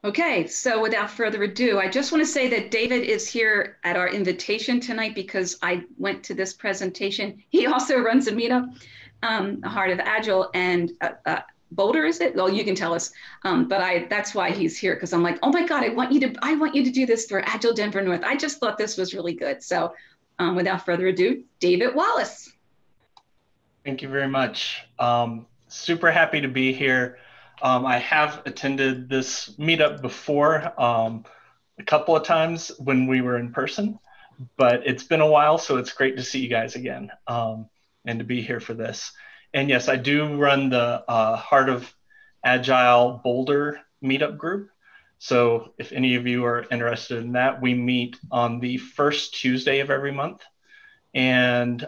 Okay, so without further ado, I just want to say that David is here at our invitation tonight because I went to this presentation. He also runs a meetup, the Heart of Agile, and Boulder, is it? Well, you can tell us. But that's why he's here, because I'm like, oh my God, I want you to do this for Agile Denver North. I just thought this was really good. So without further ado, David Wallace. Thank you very much. Super happy to be here. I have attended this meetup before a couple of times when we were in person, but it's been a while, so it's great to see you guys again and to be here for this. And yes, I do run the Heart of Agile Boulder meetup group. So if any of you are interested in that, we meet on the first Tuesday of every month. And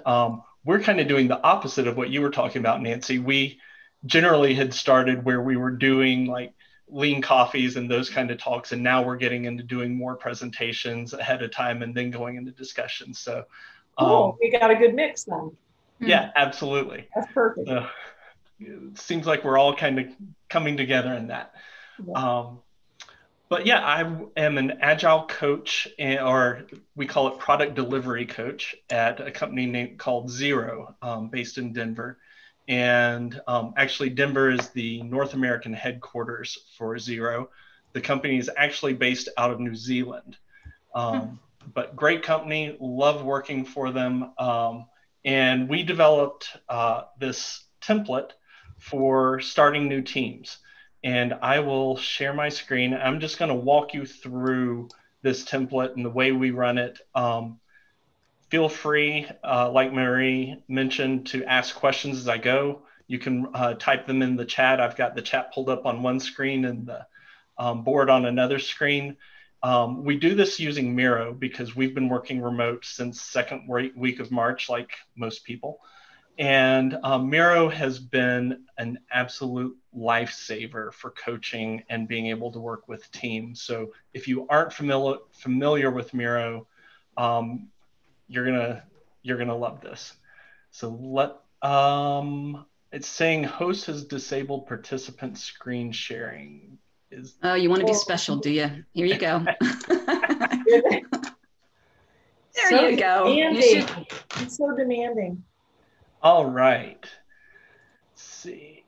we're kind of doing the opposite of what you were talking about, Nancy. We generally had started where we were doing like lean coffees and those kind of talks. And now we're getting into doing more presentations ahead of time and then going into discussions. So, cool. We got a good mix then. Yeah, absolutely. That's perfect. So, it seems like we're all kind of coming together in that. Yeah. But yeah, I am an agile coach, or we call it product delivery coach at a company called Zero, based in Denver. And actually, Denver is the North American headquarters for Zero. The company is actually based out of New Zealand. But great company, love working for them. And we developed this template for starting new teams. And I will share my screen. I'm just going to walk you through this template and the way we run it. Feel free, like Marie mentioned, to ask questions as I go. You can type them in the chat. I've got the chat pulled up on one screen and the board on another screen. We do this using Miro because we've been working remote since second week of March, like most people. And Miro has been an absolute lifesaver for coaching and being able to work with teams. So if you aren't familiar with Miro, you're gonna love this. So it's saying host has disabled participant screen sharing. Oh, you want to be special, do you? Here you go. There you go. It's so demanding. All right. Let's see.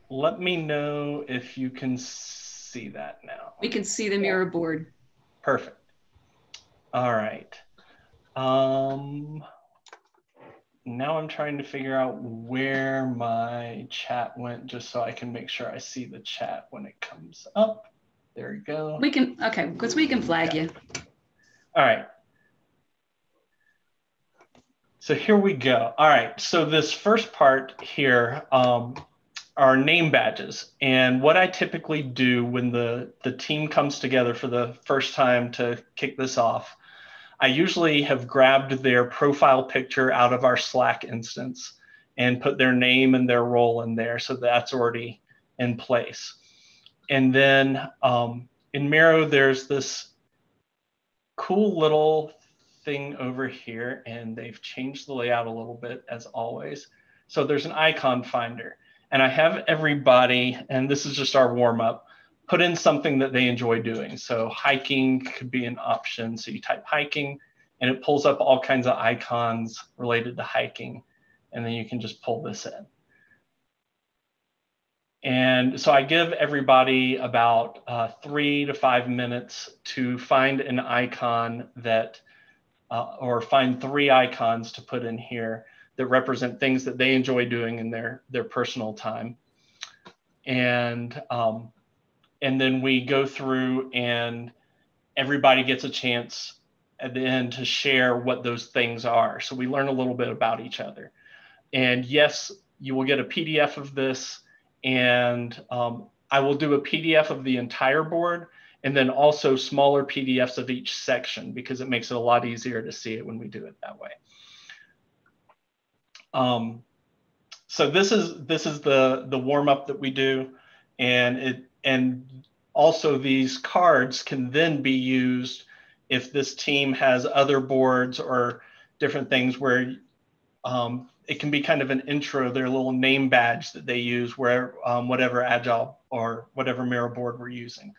Let me know if you can see that now. We can see the Miro board. Perfect. All right. Now I'm trying to figure out where my chat went just so I can make sure I see the chat when it comes up. There we go. Okay, because we can flag you. All right. So here we go. All right, so this first part here are name badges. And what I typically do when the team comes together for the first time to kick this off, I usually have grabbed their profile picture out of our Slack instance and put their name and their role in there. So that's already in place. And then in Miro, there's this cool little thing over here, and they've changed the layout a little bit as always. So there's an icon finder, and I have everybody, and this is just our warm up, put in something that they enjoy doing. So hiking could be an option. So you type hiking and it pulls up all kinds of icons related to hiking. And then you can just pull this in. And so I give everybody about 3 to 5 minutes to find an icon that or find 3 icons to put in here that represent things that they enjoy doing in their personal time. And then we go through and everybody gets a chance at the end to share what those things are. So we learn a little bit about each other. And yes, you will get a PDF of this, and I will do a PDF of the entire board, and then also smaller PDFs of each section because it makes it a lot easier to see it when we do it that way. So this is the warm up that we do, and also these cards can then be used if this team has other boards or different things where it can be kind of an intro, their little name badge that they use where whatever Agile or whatever Miro board we're using.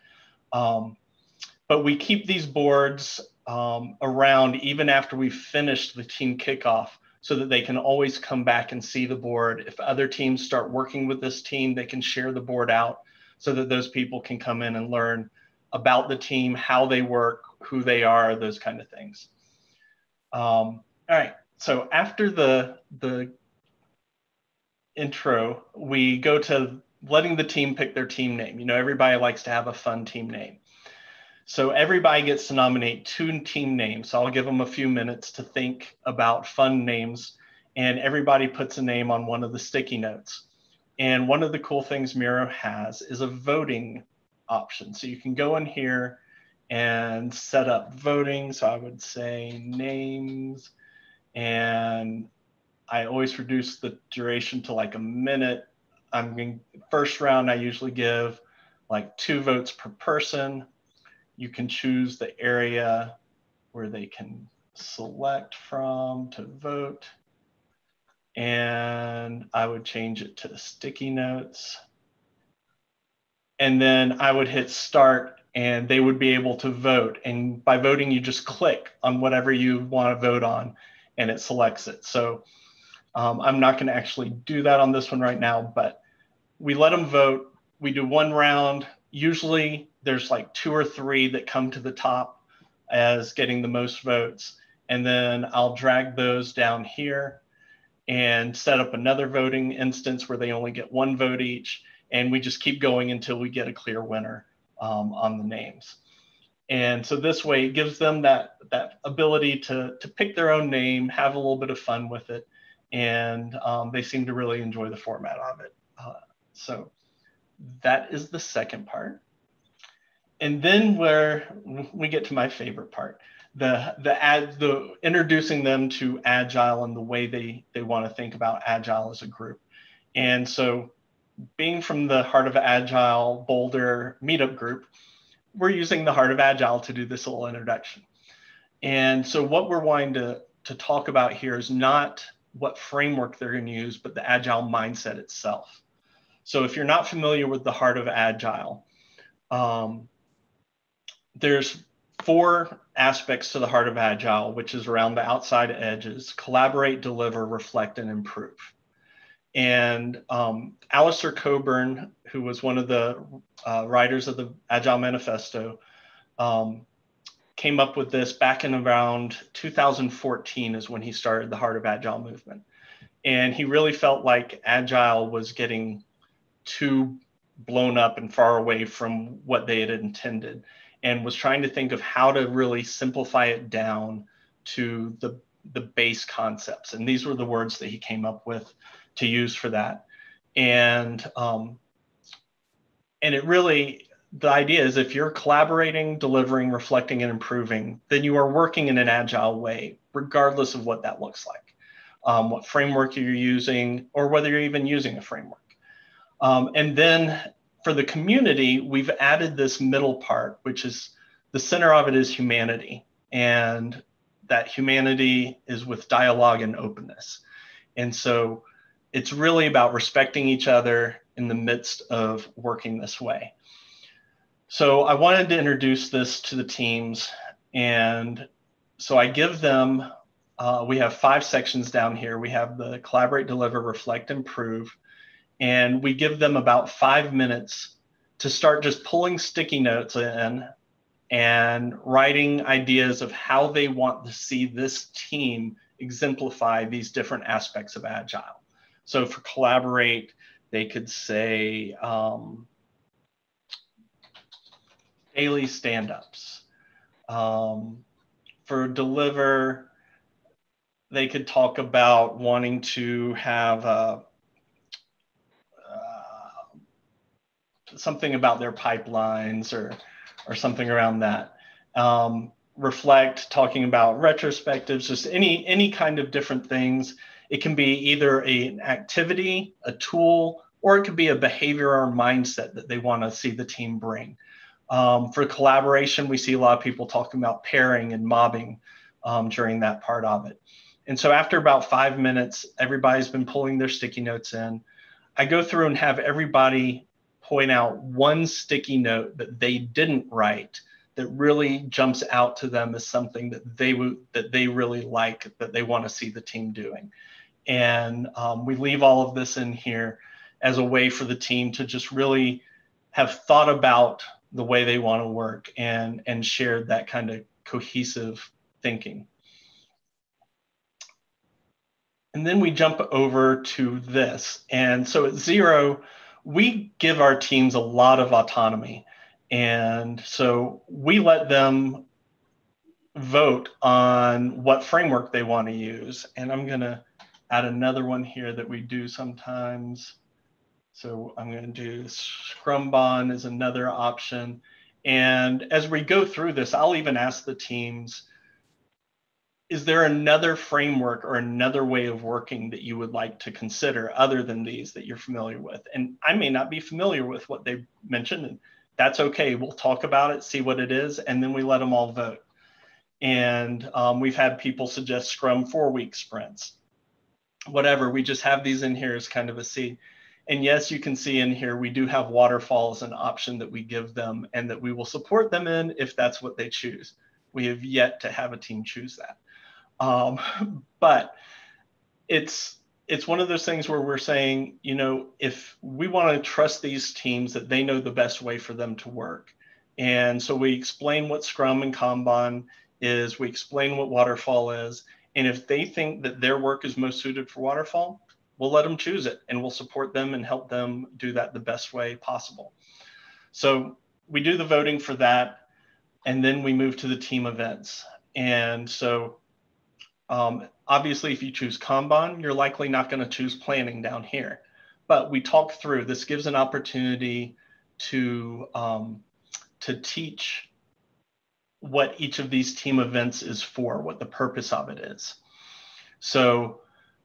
But we keep these boards around even after we've finished the team kickoff so that they can always come back and see the board. If other teams start working with this team, they can share the board out so that those people can come in and learn about the team, how they work, who they are, those kind of things. All right, so after the intro, we go to letting the team pick their team name. You know, everybody likes to have a fun team name. So everybody gets to nominate 2 team names. So I'll give them a few minutes to think about fun names, and everybody puts a name on one of the sticky notes. And one of the cool things Miro has is a voting option. So you can go in here and set up voting. So I would say names, and I always reduce the duration to like a minute. First round, I usually give like 2 votes per person. You can choose the area where they can select from to vote. And I would change it to sticky notes. And then I would hit start and they would be able to vote. And by voting, you just click on whatever you want to vote on and it selects it. So I'm not going to actually do that on this one right now, but we let them vote. We do 1 round. Usually there's like 2 or 3 that come to the top as getting the most votes. And then I'll drag those down here and set up another voting instance where they only get 1 vote each. And we just keep going until we get a clear winner on the names. And so this way it gives them that ability to pick their own name, have a little bit of fun with it. And they seem to really enjoy the format of it. So that is the second part. And then where we get to my favorite part, the introducing them to Agile and the way they want to think about Agile as a group. And so being from the Heart of Agile Boulder Meetup group, we're using the Heart of Agile to do this little introduction. And so what we're wanting to talk about here is not what framework they're going to use, but the Agile mindset itself. So if you're not familiar with the Heart of Agile, there's 4 aspects to the Heart of Agile, which is around the outside edges: collaborate, deliver, reflect, and improve. And Alistair Coburn, who was one of the writers of the Agile Manifesto, came up with this back in around 2014 is when he started the Heart of Agile movement. And he really felt like Agile was getting too blown up and far away from what they had intended, and was trying to think of how to really simplify it down to the base concepts. And these were the words that he came up with to use for that. And it really, the idea is if you're collaborating, delivering, reflecting, and improving, then you are working in an Agile way, regardless of what that looks like, what framework you're using, or whether you're even using a framework. And then for the community, we've added this middle part, which is the center of it is humanity. And that humanity is with dialogue and openness. And so it's really about respecting each other in the midst of working this way. So I wanted to introduce this to the teams. And so I give them, we have 5 sections down here. We have the collaborate, deliver, reflect, improve. And we give them about 5 minutes to start just pulling sticky notes in and writing ideas of how they want to see this team exemplify these different aspects of Agile. So for collaborate, they could say daily stand-ups. For deliver, they could talk about wanting to have something about their pipelines or something around that. Reflect, talking about retrospectives, just any kind of different things. It can be either an activity, a tool, or it could be a behavior or mindset that they want to see the team bring. For collaboration, we see a lot of people talking about pairing and mobbing during that part of it. And so after about 5 minutes, everybody's been pulling their sticky notes in. I go through and have everybody point out one sticky note that they didn't write that really jumps out to them as something that they really like, that they want to see the team doing. And we leave all of this in here as a way for the team to just really have thought about the way they want to work and shared that kind of cohesive thinking. And then we jump over to this. And so at Zero, we give our teams a lot of autonomy. And so we let them vote on what framework they want to use. And I'm going to add another one here that we do sometimes. So I'm going to do Scrumban is another option. And as we go through this, I'll even ask the teams, is there another framework or another way of working that you would like to consider other than these that you're familiar with? And I may not be familiar with what they mentioned, and that's okay. We'll talk about it, see what it is, and then we let them all vote. And we've had people suggest Scrum 4-week sprints, whatever. We just have these in here as kind of a seed. And yes, you can see in here, we do have waterfall as an option that we give them and that we will support them in if that's what they choose. We have yet to have a team choose that. But it's one of those things where we're saying, you know, if we want to trust these teams that they know the best way for them to work. And so we explain what Scrum and Kanban is, we explain what waterfall is. And if they think that their work is most suited for waterfall, we'll let them choose it and we'll support them and help them do that the best way possible. So we do the voting for that. And then we move to the team events. And so obviously, if you choose Kanban, you're likely not going to choose planning down here. But we talk through, this gives an opportunity to teach what each of these team events is for, what the purpose of it is. So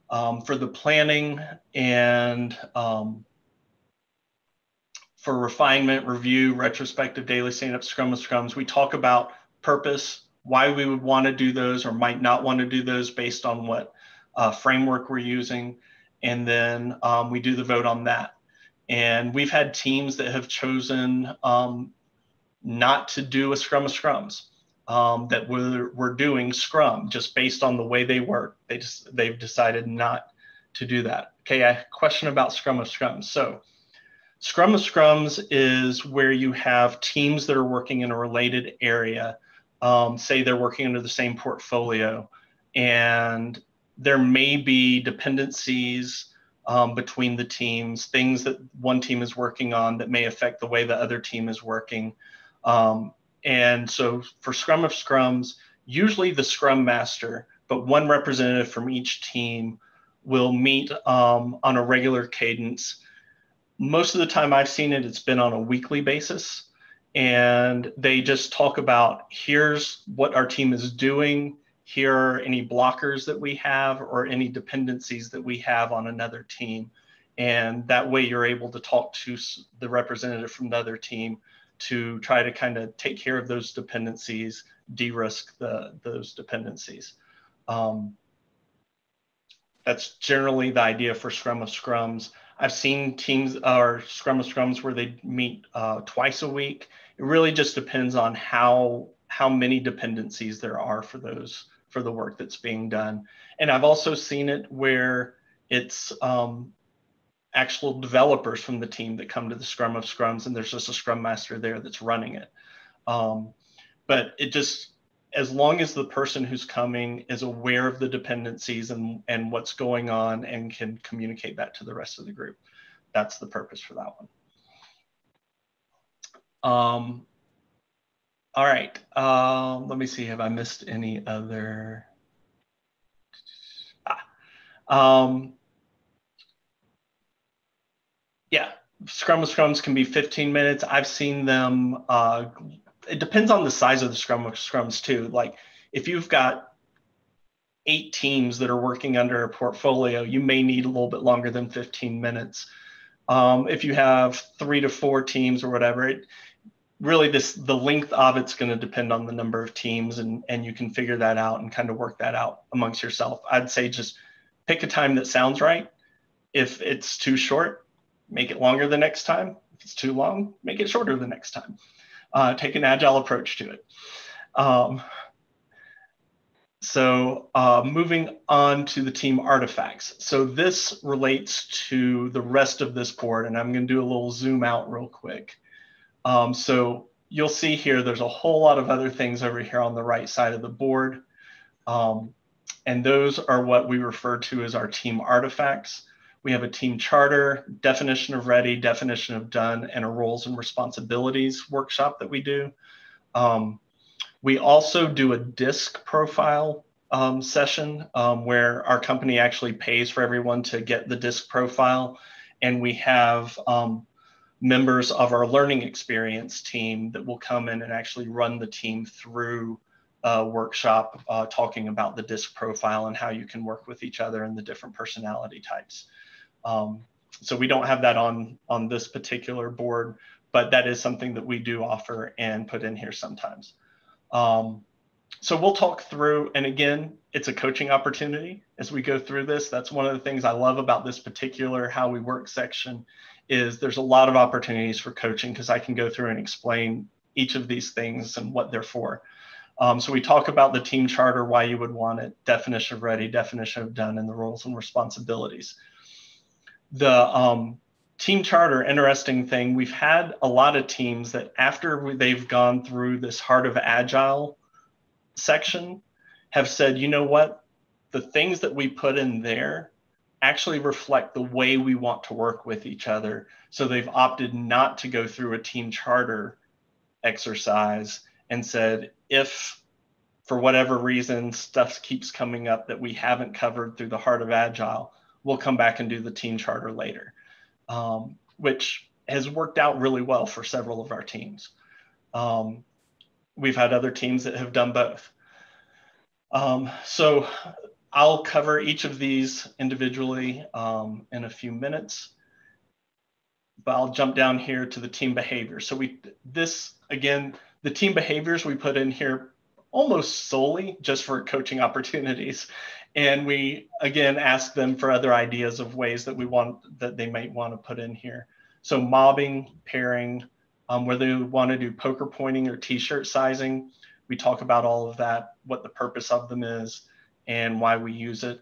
for the planning and for refinement, review, retrospective, daily stand-up, Scrum of Scrums, we talk about purpose, why we would want to do those or might not want to do those based on what framework we're using. And then we do the vote on that. And we've had teams that have chosen not to do a Scrum of Scrums, that we're doing Scrum just based on the way they work. They've decided not to do that. Okay, a question about Scrum of Scrums. So Scrum of Scrums is where you have teams that are working in a related area. Say they're working under the same portfolio, and there may be dependencies between the teams, things that one team is working on that may affect the way the other team is working. And so for Scrum of Scrums, usually the Scrum Master, but one representative from each team will meet on a regular cadence. Most of the time I've seen it, it's been on a weekly basis. And they just talk about, here's what our team is doing. Here are any blockers that we have or any dependencies that we have on another team. And that way you're able to talk to the representative from the other team to try to kind of take care of those dependencies, de-risk those dependencies. That's generally the idea for Scrum of Scrums. I've seen teams or Scrum of Scrums where they meet twice a week. It really just depends on how many dependencies there are for the work that's being done. And I've also seen it where it's actual developers from the team that come to the Scrum of Scrums, and there's just a Scrum Master there that's running it. But it just, as long as the person who's coming is aware of the dependencies and what's going on and can communicate that to the rest of the group, that's the purpose for that one. All right, let me see, have I missed any other? Yeah, Scrum of Scrums can be 15 minutes. I've seen them, it depends on the size of the Scrum of Scrums too. Like if you've got 8 teams that are working under a portfolio, you may need a little bit longer than 15 minutes. If you have 3 to 4 teams or whatever, really the length of it's going to depend on the number of teams, and you can figure that out and kind of work that out amongst yourself. I'd say just pick a time that sounds right. If it's too short, make it longer the next time. If it's too long, make it shorter the next time. Take an agile approach to it. Moving on to the team artifacts. So this relates to the rest of this board, and I'm going to do a little zoom out real quick. So you'll see here, there's a whole lot of other things over here on the right side of the board. And those are what we refer to as our team artifacts. We have a team charter, definition of ready, definition of done, and a roles and responsibilities workshop that we do. We also do a DISC profile session where our company actually pays for everyone to get the DISC profile. And we have members of our learning experience team that will come in and actually run the team through a workshop talking about the DISC profile and how you can work with each other and the different personality types. So we don't have that on this particular board, but that is something that we do offer and put in here sometimes. So we'll talk through, and again, it's a coaching opportunity as we go through this. That's one of the things I love about this particular How We Work section is there's a lot of opportunities for coaching because I can go through and explain each of these things and what they're for. So we talk about the team charter, why you would want it, definition of ready, definition of done, and the roles and responsibilities. The team charter, interesting thing, we've had a lot of teams that after they've gone through this Heart of Agile section have said, you know what, the things that we put in there actually reflect the way we want to work with each other. So they've opted not to go through a team charter exercise and said, if for whatever reason stuff keeps coming up that we haven't covered through the Heart of Agile, we'll come back and do the team charter later, which has worked out really well for several of our teams. We've had other teams that have done both. So I'll cover each of these individually in a few minutes, but I'll jump down here to the team behavior. So again, the team behaviors we put in here almost solely just for coaching opportunities. And we, again, ask them for other ideas of ways that they might want to put in here. So mobbing, pairing, whether they want to do poker pointing or t-shirt sizing, we talk about all of that, what the purpose of them is and why we use it.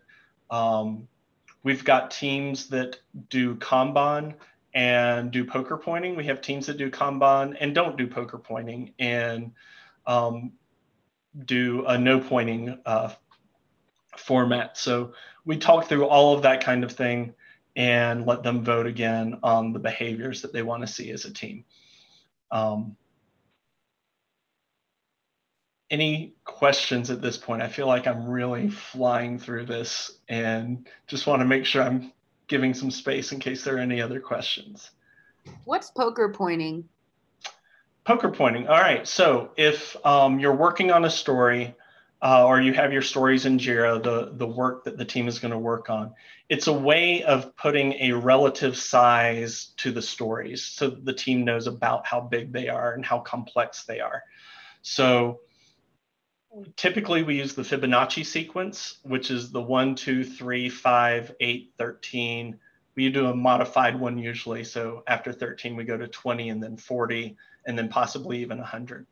We've got teams that do Kanban and do poker pointing. We have teams that do Kanban and don't do poker pointing and do a no pointing format. So we talk through all of that kind of thing and let them vote again on the behaviors that they want to see as a team. Any questions at this point? I feel like I'm really flying through this and just want to make sure I'm giving some space in case there are any other questions. What's poker pointing? Poker pointing. All right. So if you're working on a story or you have your stories in Jira, the work that the team is going to work on, it's a way of putting a relative size to the stories so the team knows about how big they are and how complex they are. So typically we use the Fibonacci sequence, which is the 1, 2, 3, 5, 8, 13. We do a modified one usually. So after 13, we go to 20 and then 40 and then possibly even 100.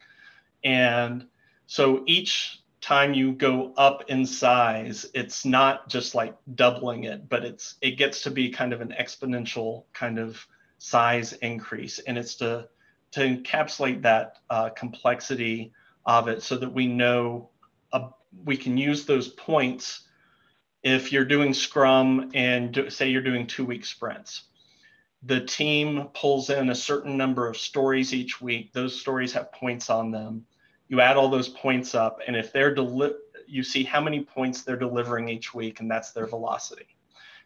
And so each time you go up in size, it's not just like doubling it, but it gets to be kind of an exponential kind of size increase. And it's to encapsulate that complexity of it so that we know we can use those points if you're doing Scrum and say you're doing 2-week sprints. The team pulls in a certain number of stories each week. Those stories have points on them. You add all those points up, and if you see how many points they're delivering each week, and that's their velocity.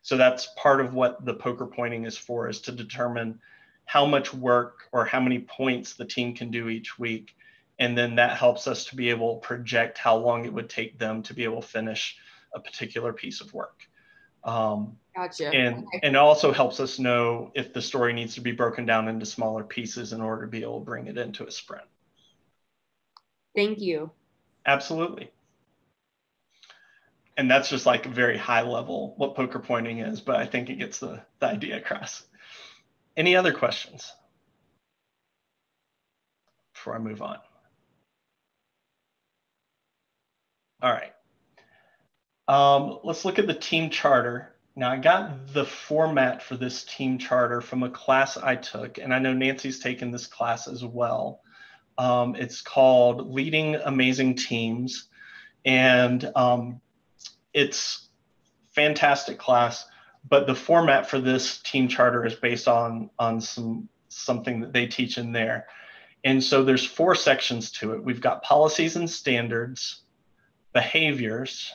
So that's part of what the poker pointing is for, is to determine how much work or how many points the team can do each week. And then that helps us to be able to project how long it would take them to be able to finish a particular piece of work. Gotcha. And Okay. it also helps us know if the story needs to be broken down into smaller pieces in order to be able to bring it into a sprint. Thank you. Absolutely. And that's just like a very high level what poker pointing is, but I think it gets the idea across. Any other questions before I move on? All right. Let's look at the team charter. Now, I got the format for this team charter from a class I took, and I know Nancy's taken this class as well. It's called Leading Amazing Teams, and it's fantastic class, but the format for this team charter is based on something that they teach in there. And so there's 4 sections to it. We've got policies and standards, behaviors,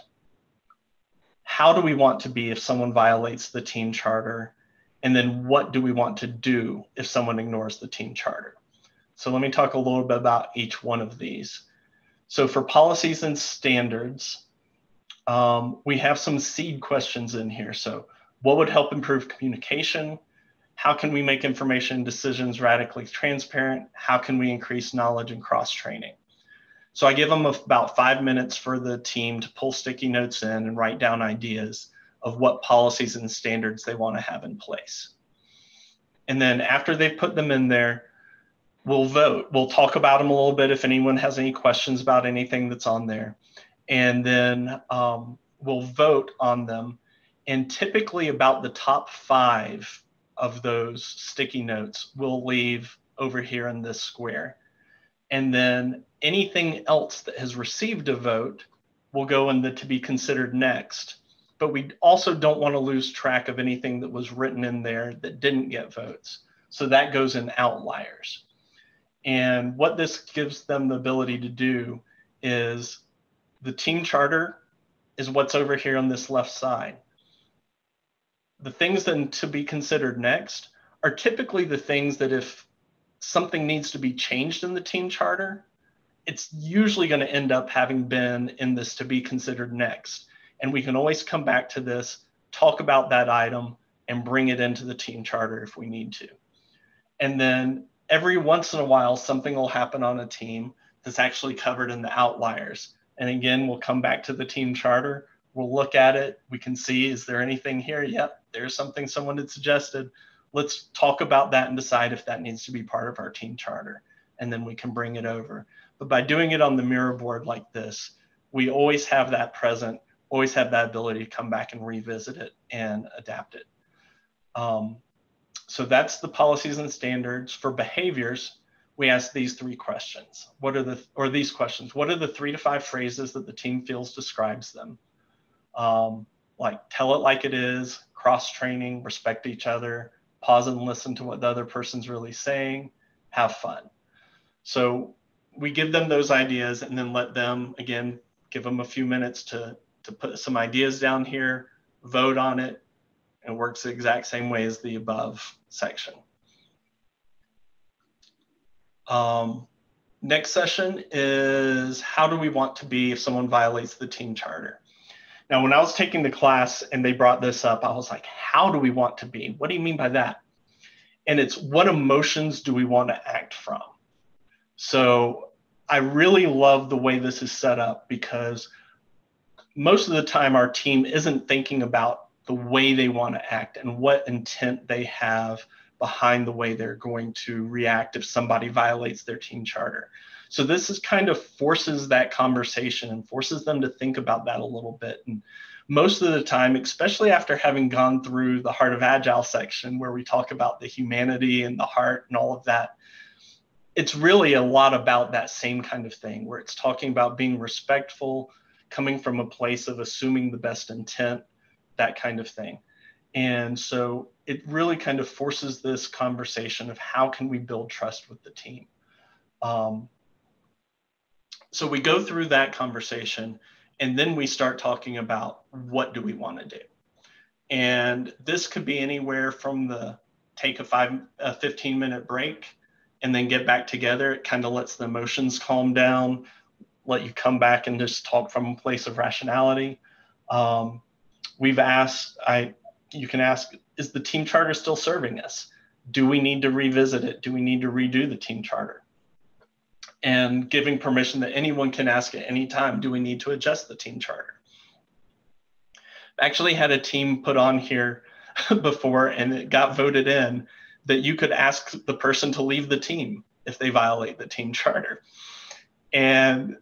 how do we want to be if someone violates the team charter, and then what do we want to do if someone ignores the team charter. So let me talk a little bit about each one of these. So for policies and standards, we have some seed questions in here. So what would help improve communication? How can we make information decisions radically transparent? How can we increase knowledge and cross-training? So I give them about 5 minutes for the team to pull sticky notes in and write down ideas of what policies and standards they want to have in place. And then after they put them in there, we'll vote. We'll talk about them a little bit if anyone has any questions about anything that's on there. And then we'll vote on them. And typically about the top 5 of those sticky notes we'll leave over here in this square. And then anything else that has received a vote will go in the to be considered next. But we also don't want to lose track of anything that was written in there that didn't get votes. So that goes in outliers. And what this gives them the ability to do is the team charter is what's over here on this left side. The things then to be considered next are typically the things that if something needs to be changed in the team charter, it's usually going to end up having been in this to be considered next. And we can always come back to this, talk about that item, and bring it into the team charter if we need to. And then every once in a while, something will happen on a team that's actually covered in the outliers. And again, we'll come back to the team charter. We'll look at it. We can see, is there anything here? Yep, there's something someone had suggested. Let's talk about that and decide if that needs to be part of our team charter. And then we can bring it over. But by doing it on the mirror board like this, we always have that present, always have that ability to come back and revisit it and adapt it. So that's the policies and standards. For behaviors, we ask these 3 questions. What are these questions? What are the 3 to 5 phrases that the team feels describes them? Like tell it like it is, cross-training, respect each other, pause and listen to what the other person's really saying, have fun. So we give them those ideas and then let them, again, give them a few minutes to put some ideas down here, vote on it, and it works the exact same way as the above section. Next session is how do we want to be if someone violates the team charter? Now, when I was taking the class and they brought this up, I was like, how do we want to be? What do you mean by that? And it's what emotions do we want to act from? So I really love the way this is set up because most of the time our team isn't thinking about the way they want to act and what intent they have behind the way they're going to react if somebody violates their team charter. So this is kind of forces that conversation and forces them to think about that a little bit. And most of the time, especially after having gone through the Heart of Agile section where we talk about the humanity and the heart and all of that, it's really a lot about that same kind of thing where it's talking about being respectful, coming from a place of assuming the best intent, that kind of thing. And so it really kind of forces this conversation of how can we build trust with the team. So we go through that conversation and then we start talking about what do we want to do. And this could be anywhere from the take a 15-minute break and then get back together. It kind of lets the emotions calm down, let you come back and just talk from a place of rationality. we've asked, you can ask, is the team charter still serving us? Do we need to revisit it? Do we need to redo the team charter? And giving permission that anyone can ask at any time, do we need to adjust the team charter? I actually had a team put on here before, and it got voted in that you could ask the person to leave the team if they violate the team charter. And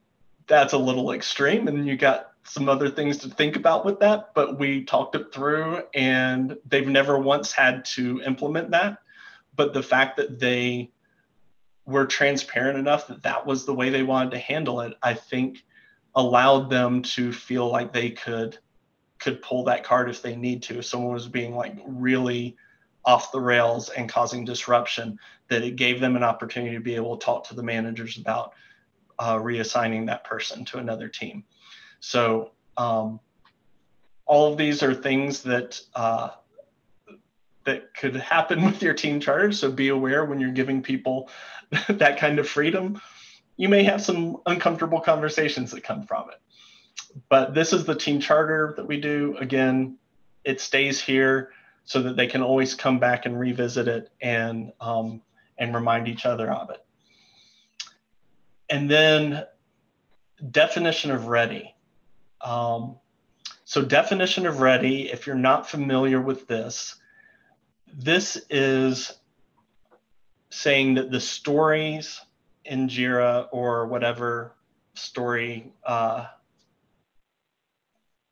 that's a little extreme, and you got some other things to think about with that, but we talked it through, and they've never once had to implement that. But the fact that they were transparent enough that that was the way they wanted to handle it, I think allowed them to feel like they could pull that card if they need to. If someone was being like really off the rails and causing disruption, that it gave them an opportunity to be able to talk to the managers about reassigning that person to another team. So all of these are things that that could happen with your team charter. So be aware when you're giving people that kind of freedom. You may have some uncomfortable conversations that come from it. But this is the team charter that we do. Again, it stays here so that they can always come back and revisit it and remind each other of it. And then definition of ready. So definition of ready, if you're not familiar with this, this is saying that the stories in Jira or whatever story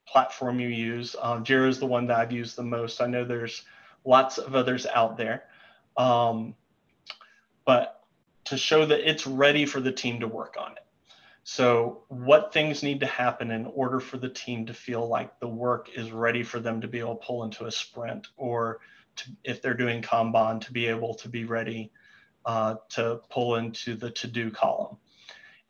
platform you use, Jira is the one that I've used the most. I know there's lots of others out there, but to show that it's ready for the team to work on it. So what things need to happen in order for the team to feel like the work is ready for them to be able to pull into a sprint, or if they're doing Kanban, to be able to be ready to pull into the to-do column.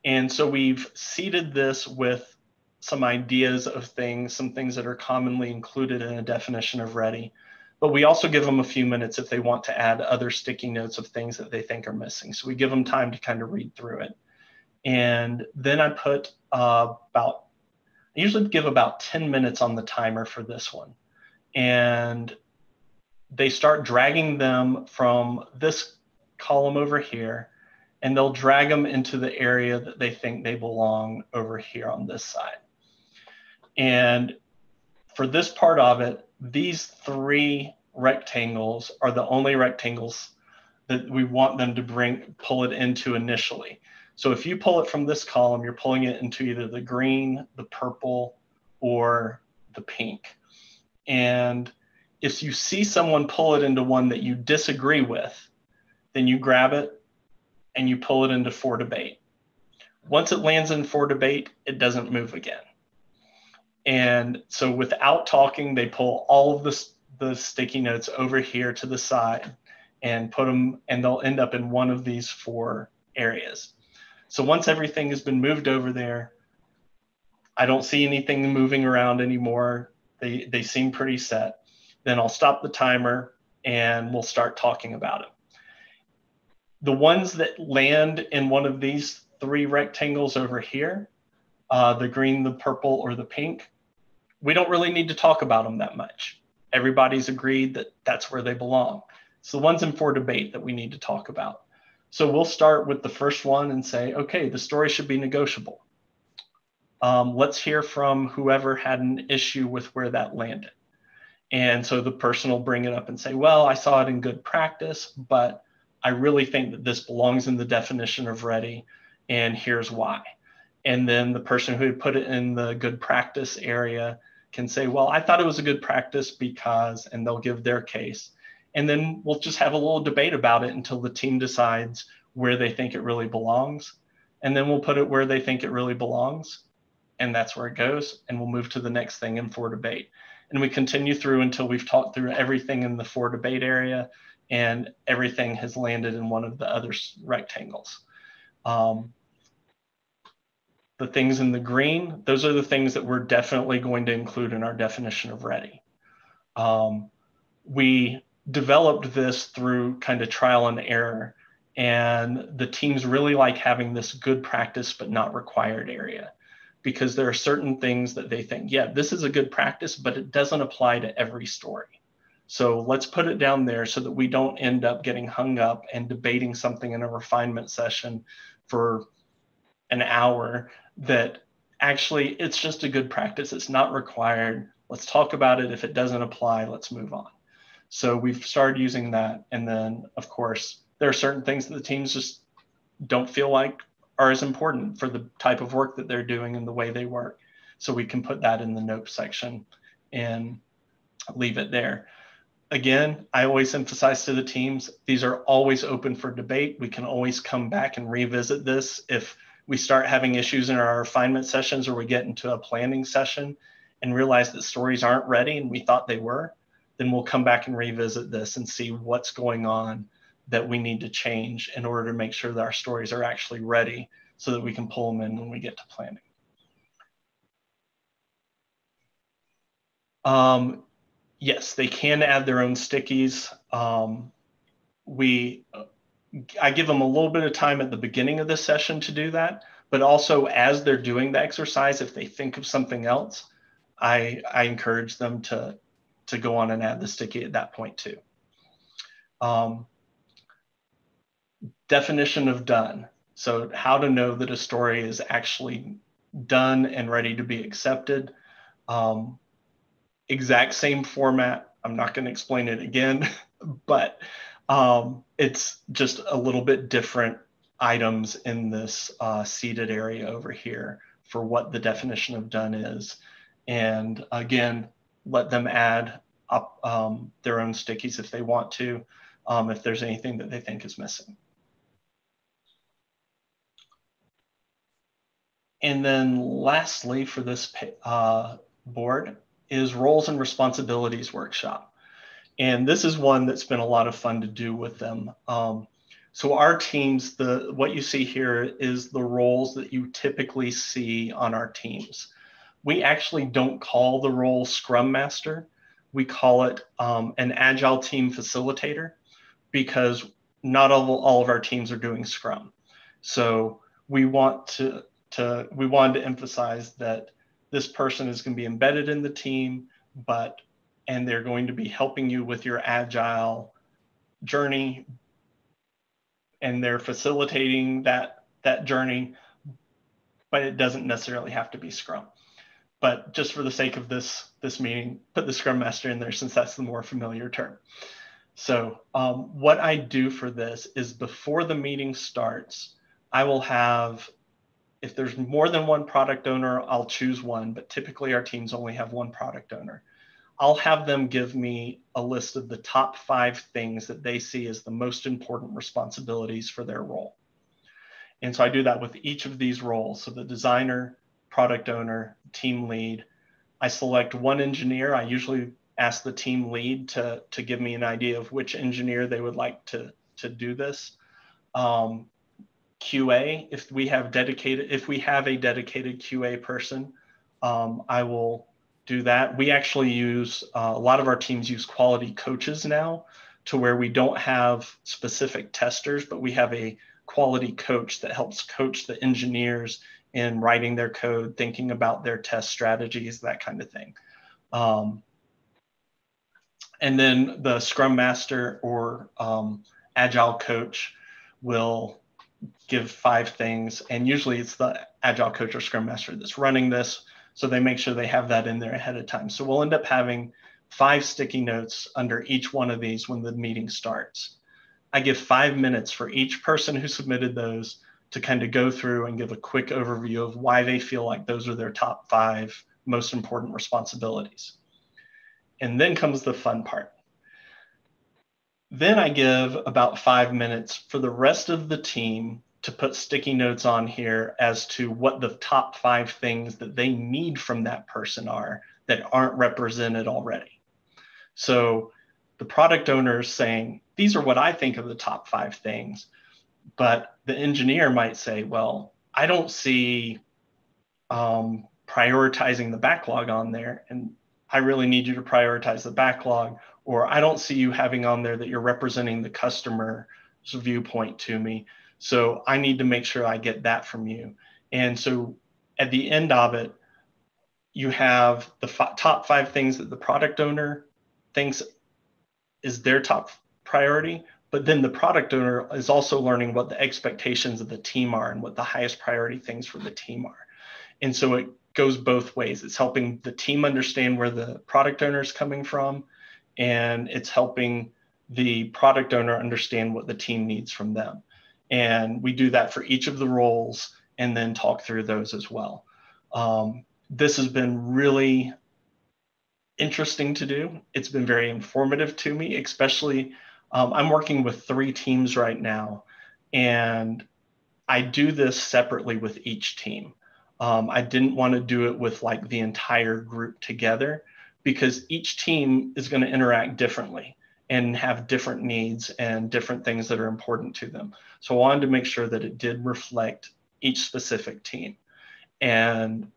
And so we've seeded this with some ideas of things, some things that are commonly included in a definition of ready. But we also give them a few minutes if they want to add other sticky notes of things that they think are missing. So we give them time to kind of read through it. And then I put I usually give about 10 minutes on the timer for this one. And they start dragging them from this column over here, and they'll drag them into the area that they think they belong over here on this side. And for this part of it, these three rectangles are the only rectangles that we want them to pull it into initially. So if you pull it from this column, you're pulling it into either the green, the purple, or the pink. And if you see someone pull it into one that you disagree with, then you grab it and you pull it into for debate. Once it lands in for debate, it doesn't move again. And so without talking, they pull all of the sticky notes over here to the side and put them, and they'll end up in one of these four areas. So once everything has been moved over there, I don't see anything moving around anymore. They seem pretty set. Then I'll stop the timer and we'll start talking about it. The ones that land in one of these three rectangles over here, the green, the purple, or the pink, we don't really need to talk about them that much. Everybody's agreed that that's where they belong. It's the ones in for debate that we need to talk about. So we'll start with the first one and say, okay, the story should be negotiable. Let's hear from whoever had an issue with where that landed. And so the person will bring it up and say, well, I saw it in good practice, but I really think that this belongs in the definition of ready, and here's why. And then the person who put it in the good practice area can say, well, I thought it was a good practice because, and they'll give their case. And then we'll just have a little debate about it until the team decides where they think it really belongs. And then we'll put it where they think it really belongs. And that's where it goes. And we'll move to the next thing in for debate. And we continue through until we've talked through everything in the for debate area and everything has landed in one of the other rectangles. The things in the green, those are the things that we're definitely going to include in our definition of ready. We developed this through kind of trial and error, and the teams really like having this good practice but not required area. because there are certain things that they think, yeah, this is a good practice, but it doesn't apply to every story. So let's put it down there so that we don't end up getting hung up and debating something in a refinement session for an hour that actually it's just a good practice. It's not required. Let's talk about it. If it doesn't apply, let's move on. So we've started using that. And then, of course, there are certain things that the teams just don't feel like are as important for the type of work that they're doing and the way they work. So we can put that in the notes section and leave it there. Again, I always emphasize to the teams, these are always open for debate. We can always come back and revisit this. If we start having issues in our refinement sessions or we get into a planning session and realize that stories aren't ready and we thought they were, then we'll come back and revisit this and see what's going on that we need to change in order to make sure that our stories are actually ready so that we can pull them in when we get to planning. Yes, they can add their own stickies. I give them a little bit of time at the beginning of the session to do that, but also as they're doing the exercise, if they think of something else, I encourage them to go on and add the sticky at that point too. Definition of done. So how to know that a story is actually done and ready to be accepted. Exact same format. I'm not going to explain it again, but it's just a little bit different items in this seated area over here for what the definition of done is. And again, let them add up their own stickies if they want to, if there's anything that they think is missing. And then lastly for this board is roles and responsibilities workshop. And this is one that's been a lot of fun to do with them. So our teams, what you see here is the roles that you typically see on our teams. We actually don't call the role Scrum Master. We call it an Agile team facilitator because not all of our teams are doing Scrum. So we wanted to emphasize that this person is going to be embedded in the team, and they're going to be helping you with your Agile journey, and they're facilitating that journey, but it doesn't necessarily have to be Scrum. But just for the sake of this meeting, put the Scrum Master in there since that's the more familiar term. So what I do for this is before the meeting starts, I will have, if there's more than one product owner, I'll choose one, but typically our teams only have one product owner. I'll have them give me a list of the top 5 things that they see as the most important responsibilities for their role. And so I do that with each of these roles. So the designer, product owner, team lead. I select one engineer. I usually ask the team lead to give me an idea of which engineer they would like to do this. QA, if we have a dedicated QA person, I will do that. We actually use, a lot of our teams use quality coaches now, to where we don't have specific testers, but we have a quality coach that helps coach the engineers in writing their code, thinking about their test strategies, that kind of thing. And then the Scrum Master or Agile coach will give 5 things, and usually it's the Agile coach or Scrum Master that's running this, so they make sure they have that in there ahead of time. So we'll end up having 5 sticky notes under each one of these when the meeting starts. I give 5 minutes for each person who submitted those to kind of go through and give a quick overview of why they feel like those are their top 5 most important responsibilities. And then comes the fun part. Then I give about 5 minutes for the rest of the team to put sticky notes on here as to what the top 5 things that they need from that person are that aren't represented already. So the product owner is saying, these are what I think of the top 5 things. But the engineer might say, well, I don't see prioritizing the backlog on there, and I really need you to prioritize the backlog. Or I don't see you having on there that you're representing the customer's viewpoint to me. So I need to make sure I get that from you. And so at the end of it, you have the top 5 things that the product owner thinks is their top priority, but then the product owner is also learning what the expectations of the team are and what the highest priority things for the team are. And so it goes both ways. It's helping the team understand where the product owner is coming from, and it's helping the product owner understand what the team needs from them. And we do that for each of the roles and then talk through those as well. This has been really interesting to do. It's been very informative to me, especially I'm working with 3 teams right now, and I do this separately with each team. I didn't want to do it with like the entire group together, because each team is going to interact differently and have different needs and different things that are important to them. So I wanted to make sure that it did reflect each specific team. And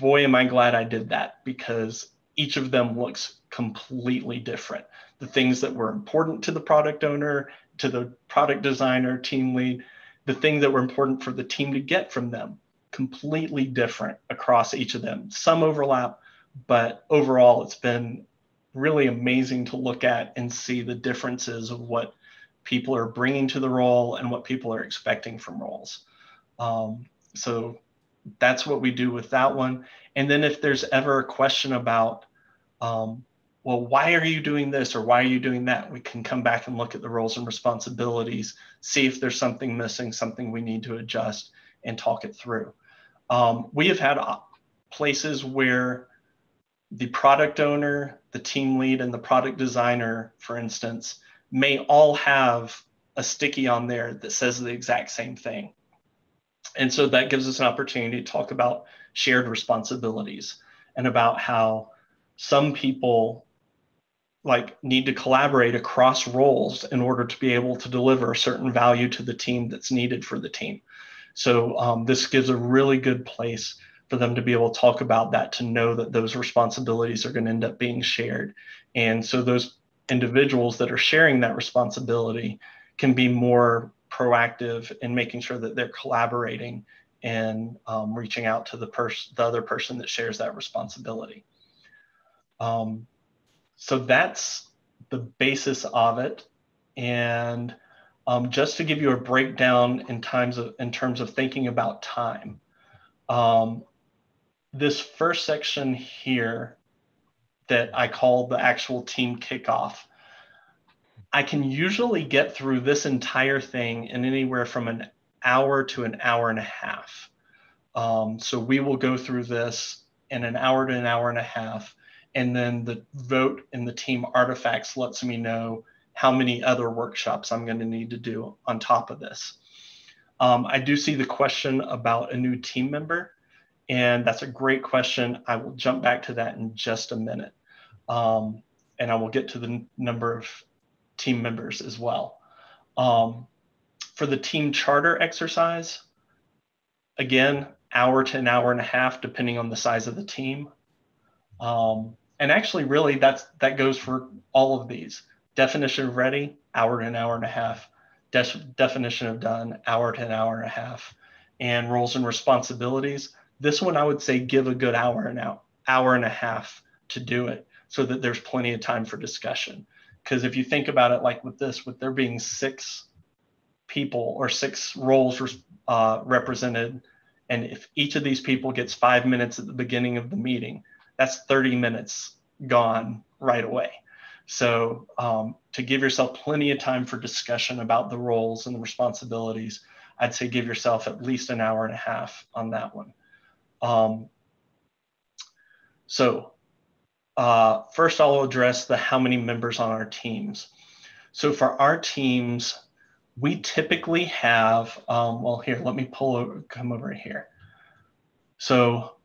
boy, am I glad I did that, because each of them looks completely different. The things that were important to the product owner, to the product designer, team lead, the things that were important for the team to get from them, completely different across each of them. Some overlap, but overall it's been really amazing to look at and see the differences of what people are bringing to the role and what people are expecting from roles. So that's what we do with that one. And then if there's ever a question about, well, why are you doing this or why are you doing that? We can come back and look at the roles and responsibilities, see if there's something missing, something we need to adjust, and talk it through. We have had places where the product owner, the team lead, and the product designer, for instance, may all have a sticky on there that says the exact same thing. And so that gives us an opportunity to talk about shared responsibilities and about how some people need to collaborate across roles in order to be able to deliver a certain value to the team that's needed for the team. So this gives a really good place for them to be able to talk about that, to know that those responsibilities are going to end up being shared. And so those individuals that are sharing that responsibility can be more proactive in making sure that they're collaborating and reaching out to the other person that shares that responsibility. So that's the basis of it. And just to give you a breakdown in terms of thinking about time, this first section here that I call the actual team kickoff, I can usually get through this entire thing in anywhere from an hour to an hour and a half. So we will go through this in an hour to an hour and a half. And then the vote in the team artifacts lets me know how many other workshops I'm going to need to do on top of this. I do see the question about a new team member, and that's a great question. I will jump back to that in just a minute. And I will get to the number of team members as well. For the team charter exercise, again, hour to an hour and a half, depending on the size of the team. And actually, really, that goes for all of these. Definition of ready, hour to an hour and a half. Definition of done, hour to an hour and a half. And roles and responsibilities, this one I would say give a good hour and a half to do it, so that there's plenty of time for discussion. Because if you think about it like with there being 6 people or 6 roles represented, and if each of these people gets 5 minutes at the beginning of the meeting, that's 30 minutes gone right away. So to give yourself plenty of time for discussion about the roles and the responsibilities, I'd say give yourself at least an hour and a half on that one. First I'll address the how many members on our teams. So for our teams, we typically have, well, here, let me come over here. So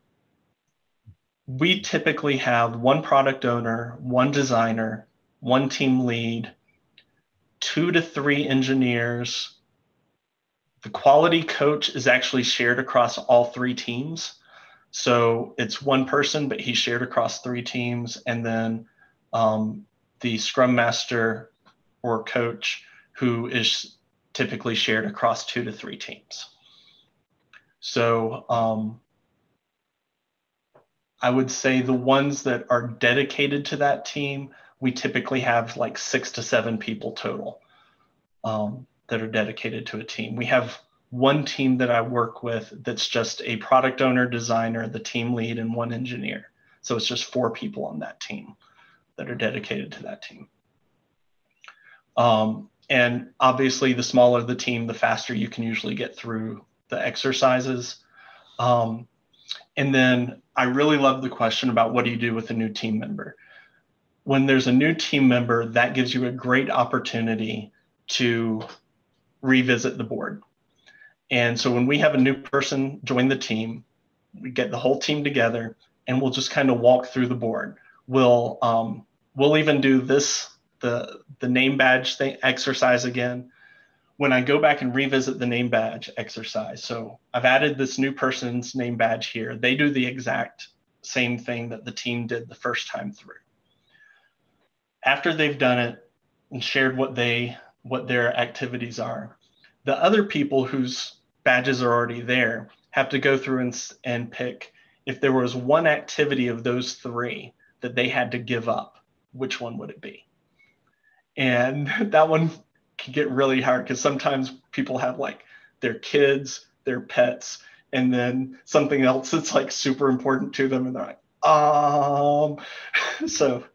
we typically have 1 product owner, 1 designer, 1 team lead, 2 to 3 engineers. The quality coach is actually shared across all 3 teams. So it's 1 person, but he's shared across 3 teams. And then the scrum master or coach, who is typically shared across 2 to 3 teams. So I would say the ones that are dedicated to that team, we typically have like 6 to 7 people total that are dedicated to a team. We have one team that I work with that's just a product owner, designer, the team lead, and one engineer. So it's just 4 people on that team that are dedicated to that team. And obviously, the smaller the team, the faster you can usually get through the exercises. And then I really love the question about what do you do with a new team member? When there's a new team member, that gives you a great opportunity to revisit the board. And so when we have a new person join the team, we get the whole team together and we'll just kind of walk through the board. We'll even do this, the name badge thing exercise again. When I go back and revisit the name badge exercise, so I've added this new person's name badge here. They do the exact same thing that the team did the first time through. After they've done it and shared what their activities are, the other people whose badges are already there have to go through and pick if there was one activity of those 3 that they had to give up, which one would it be? And that one can get really hard because sometimes people have like their kids, their pets, and then something else that's like super important to them. And they're like, so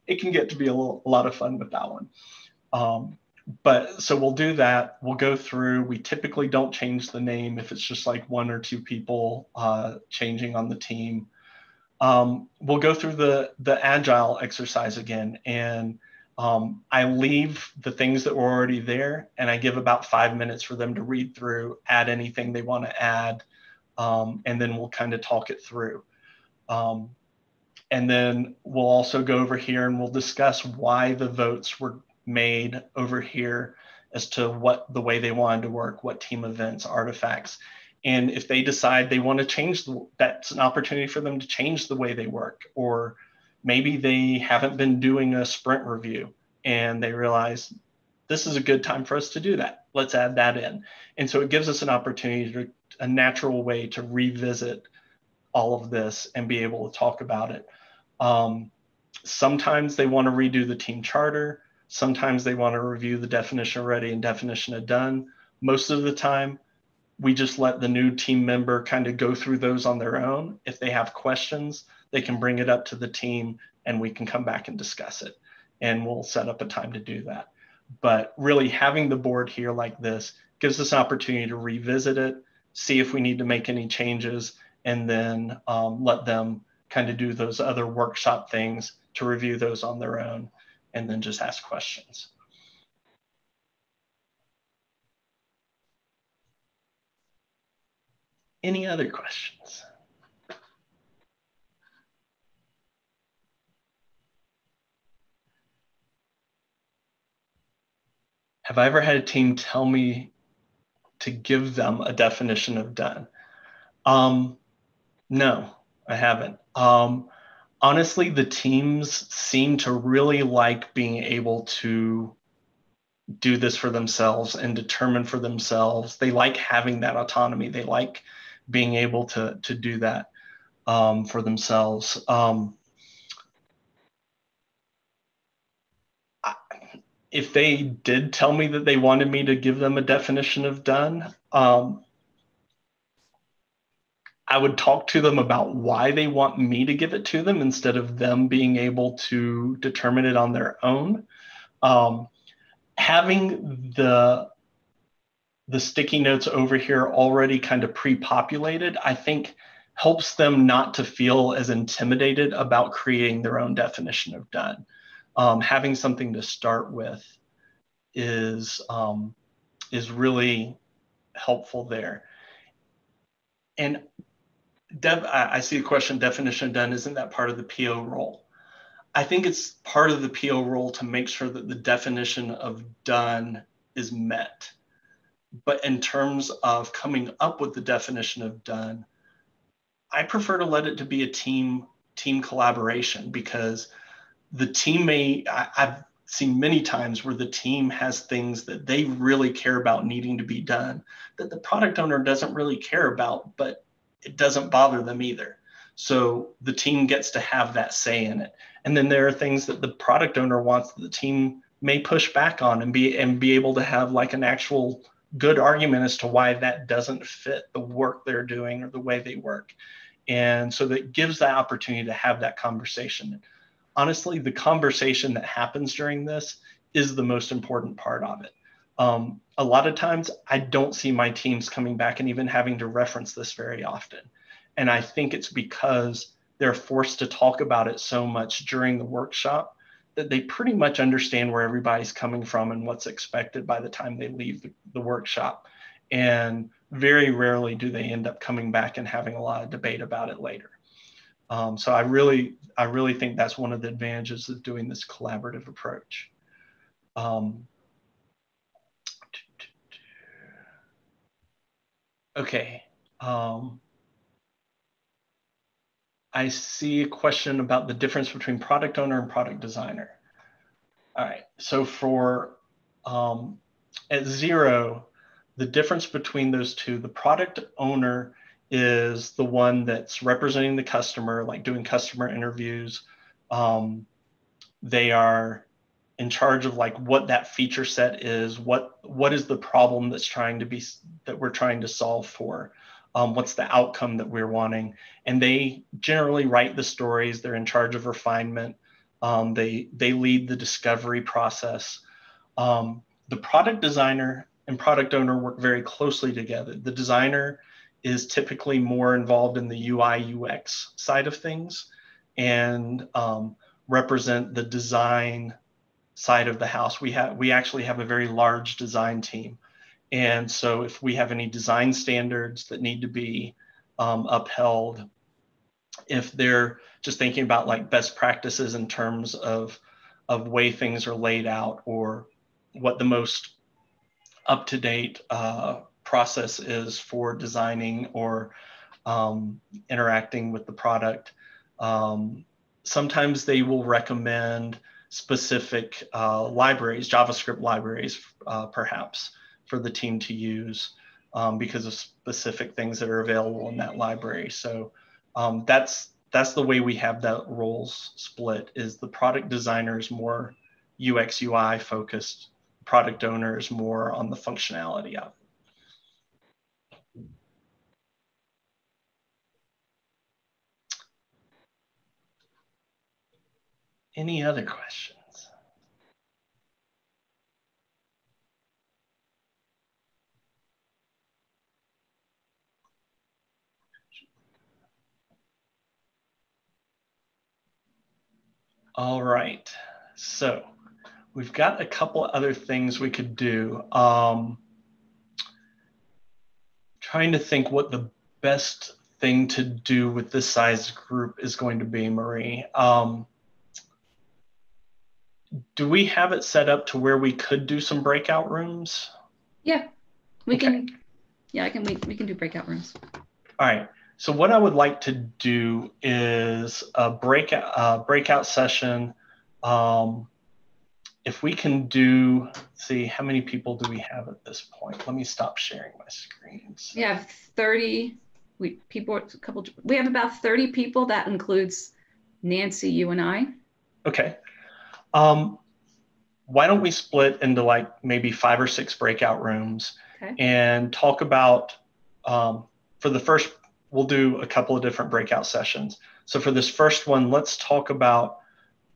it can get to be a lot of fun with that one. But so we'll do that. We'll go through. We typically don't change the name if it's just like 1 or 2 people changing on the team. We'll go through the Agile exercise again. And I leave the things that were already there and I give about 5 minutes for them to read through, add anything they want to add, and then we'll kind of talk it through. And then we'll also go over here and we'll discuss why the votes were made over here as to what the way they wanted to work, what team events, artifacts. And if they decide they want to change, that's an opportunity for them to change the way they work. Or maybe they haven't been doing a sprint review and they realize this is a good time for us to do that. Let's add that in. And so it gives us an opportunity, a natural way to revisit all of this and be able to talk about it. Sometimes they want to redo the team charter. Sometimes they want to review the definition of ready and definition of done. Most of the time, we just let the new team member kind of go through those on their own. If they have questions, they can bring it up to the team and we can come back and discuss it. And we'll set up a time to do that. But really having the board here like this gives us an opportunity to revisit it, see if we need to make any changes, and then let them kind of do those other workshop things to review those on their own, and then just ask questions. Any other questions? Have I ever had a team tell me to give them a definition of done? No, I haven't. Honestly, the teams seem to really like being able to do this for themselves and determine for themselves. They like having that autonomy. They like being able to do that for themselves. If they did tell me that they wanted me to give them a definition of done, I would talk to them about why they want me to give it to them instead of them being able to determine it on their own. Having the sticky notes over here already kind of pre-populated, I think helps them not to feel as intimidated about creating their own definition of done. Having something to start with is really helpful there. And Deb, I see a question, definition of done, isn't that part of the PO role? I think it's part of the PO role to make sure that the definition of done is met. But in terms of coming up with the definition of done, I prefer to let it to be a team collaboration, because the team I've seen many times where the team has things that they really care about needing to be done that the product owner doesn't really care about, but it doesn't bother them either. So the team gets to have that say in it. And then there are things that the product owner wants that the team may push back on and be able to have like an actual good argument as to why that doesn't fit the work they're doing or the way they work. And so that gives that opportunity to have that conversation. Honestly, the conversation that happens during this is the most important part of it. A lot of times I don't see my teams coming back and even having to reference this very often. And I think it's because they're forced to talk about it so much during the workshop that they pretty much understand where everybody's coming from and what's expected by the time they leave the workshop. And very rarely do they end up coming back and having a lot of debate about it later. So I really think that's one of the advantages of doing this collaborative approach. Okay. I see a question about the difference between product owner and product designer. All right, so for at Zero, the difference between those two, the product owner is the one that's representing the customer, like doing customer interviews. They are in charge of like what that feature set is, what is the problem that we're trying to solve for. What's the outcome that we're wanting, and they generally write the stories. They're in charge of refinement. They lead the discovery process. The product designer and product owner work very closely together. The designer is typically more involved in the UI UX side of things and represent the design side of the house. We actually have a very large design team. And so if we have any design standards that need to be upheld, if they're just thinking about like best practices in terms of way things are laid out or what the most up-to-date process is for designing or interacting with the product, sometimes they will recommend specific libraries, JavaScript libraries, perhaps, for the team to use because of specific things that are available in that library. So that's the way we have that roles split, is the product designer is more UX UI focused, product owner is more on the functionality of it. Any other questions? All right, so we've got a couple other things we could do. Trying to think what the best thing to do with this size group is going to be, Marie. Do we have it set up to where we could do some breakout rooms? Yeah, we can. Yeah, we can do breakout rooms. All right. So what I would like to do is a breakout session. If we can do, let's see, how many people do we have at this point? Let me stop sharing my screens. We have 30 we have about 30 people. That includes Nancy, you and I. Okay. Why don't we split into like maybe 5 or 6 breakout rooms, okay, and talk about, for the first, we'll do a couple of different breakout sessions. So for this first one, let's talk about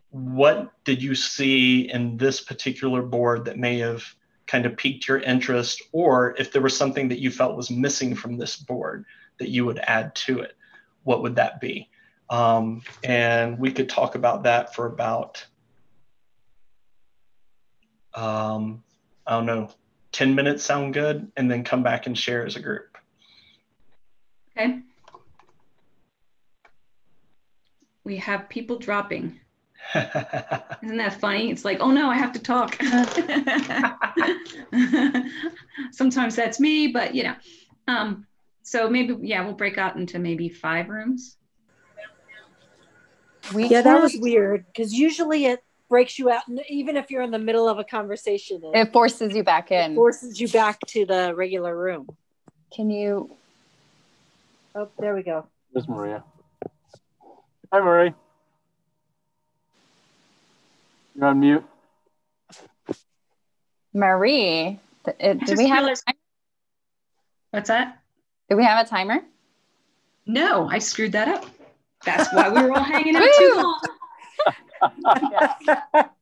what did you see in this particular board that may have kind of piqued your interest, or if there was something that you felt was missing from this board that you would add to it, what would that be? And we could talk about that for about, I don't know, 10 minutes sound good? And then come back and share as a group. Okay. We have people dropping. Isn't that funny? It's like, oh no, I have to talk. Sometimes that's me, but you know. So maybe, yeah, we'll break out into maybe 5 rooms. Yeah, that was weird because usually it breaks you out, even if you're in the middle of a conversation. It forces you back in. It forces you back to the regular room. Can you? Oh, there we go. There's Maria. Hi, Marie. You're on mute. Marie, do we have a timer? What's that? Do we have a timer? No, I screwed that up. That's why we were all hanging out too long.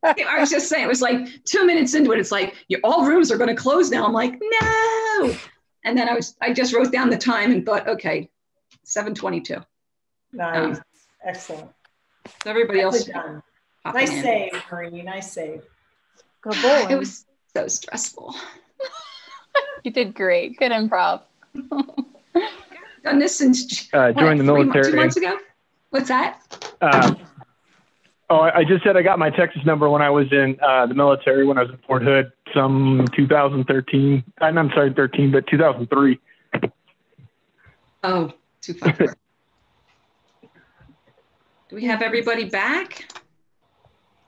I was just saying, it was like 2 minutes into it. It's like, all rooms are going to close now. I'm like, no. And then I just wrote down the time and thought, okay, 7:22. Nice. Excellent. So everybody else. Done. Nice save, Marie. Nice save. Go bowling. It was so stressful. You did great. Good improv. Done this since joined the military 2 months ago. What's that? I just said I got my Texas number when I was in the military, when I was in Fort Hood, some 2013. I'm sorry, 13, but 2003. Oh, 254. Do we have everybody back?